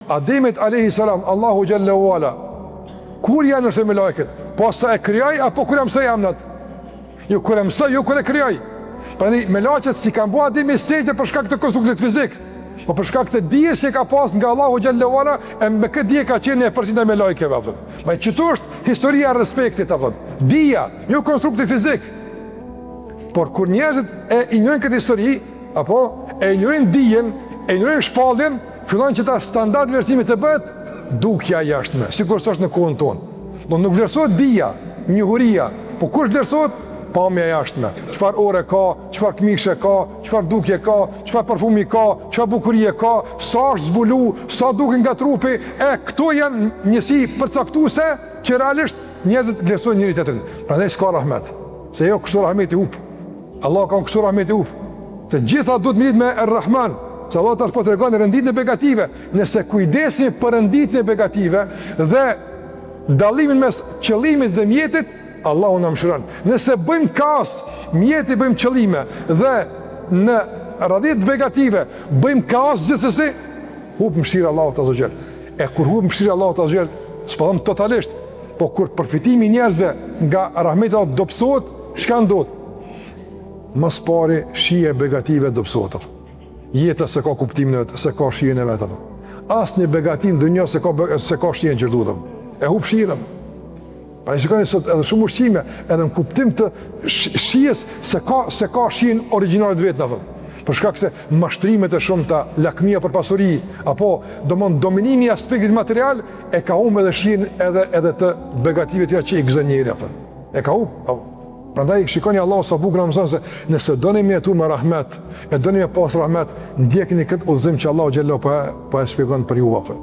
Ademit alayhi salam, Allahu xhallahu ala, kur janë nëse me lajket? Po sa e krijoj apo kur e mësoj amnat? Jo kur e mësoj, jo kur e krijoj. Prandaj me lajket si kanë bua Ademi sejtë për shkak të konstruktit fizik, po për shkak të dijes që ka pas nga Allahu xhallahu ala, e me këtë dije ka qenë e përgjithshme me lajkeve apo. Ma çto është historia e respektit apo? Dija, jo konstrukti fizik. Por kur njerëzit e injorojnë këtë histori, apo e injorojnë dijen, e injorojnë shpalljen, fillon që ta standard vlerësimit të bëhet dukja jashtme, sikur s'është në kohën tonë. Do nuk vlerësohet dija, njohuria, po kush vlerësohet? Pamja jashtme. Çfarë ore ka, çfarë këmishë ka, çfarë dukje ka, çfarë parfumi ka, çfarë bukurie ka, sa është zbulu, sa duket nga trupi, këto janë njësi përcaktuese që realisht njerëzit vlerësojnë njëri tjetrin. Prandaj s'ka rahmet. Se jo kështu rahmeti up. Allah ka kështu rahmeti up. Se gjitha duhet me lidh me Ar-Rahman. Se Allah tash po tregon renditjen e negative. Nëse kujdesni për renditjen e negative dhe dallimin mes qëllimit dhe mjetit, Allahu na mëshiron. Nëse bëjmë kaos, mjeti bëjmë qëllime dhe në radhjet negative bëjmë kaos gjithsesi, hub mëshira Allahu ta xhel. E kur hub mëshira Allahu ta xhel, s'po them totalisht, po kur përfitimi i njerëzve nga rahmeti Allah dobësohet, çka ndodh? Mas pari shije negative dobësohet. Jeta se ka kuptimin e vet, se ka shijen e vet. Asnjë begatim ndonjë se ka shijen që duhet. E hub shirën. Pa e shikoni sot edhe shumë ushqime, edhe në kuptim të shijes se ka shijen origjinale të vetë në vend. Për shkak se mashtrimet e shumta, lakmia për pasuri, apo dominimi i aspektit material e ka humbur edhe shijen edhe të begative tjera që i gëzon njëri atë. E ka humbur. Prandaj shikoni Allahu sa bukur na mëson se nëse doni me jetu me rahmet, e doni me pas rahmet, ndjekni këtë udhëzim që Allahu xhallahu po e shpjegon për ju apo.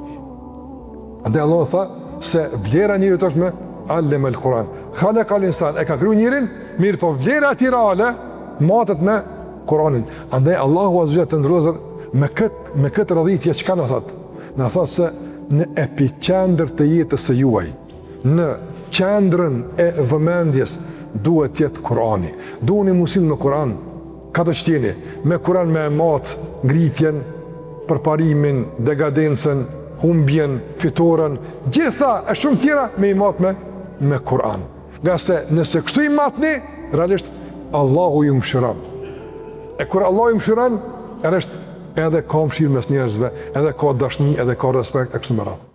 Andaj Allahu tha se vlera njeriut është me allem el Kur'an. Khalaqa al-insan, e ka kriju njërin, mirë po vlera ati reale, matet me Kur'anin. Andaj Allahu azza të ndrozër me këtë radhitje çka na thot? Na thot se në epicentër të jetës së juaj, në qendrën e vëmendjes duhet të jetë Kur'ani. Duheni mësim me Kur'an. Ka të qtjeni, me Kur'an me mat ngritjen, përparimin, degadencën, humbjen, fitoren, gjitha e shumë tjera me i mat me Kur'an. Nga se nëse kështu i matni, realisht Allahu ju mëshiron. E kur Allahu ju mëshiron, realisht edhe ka mëshirë mes njerëzve, edhe ka dashni, edhe ka respekt e kështu me radhë.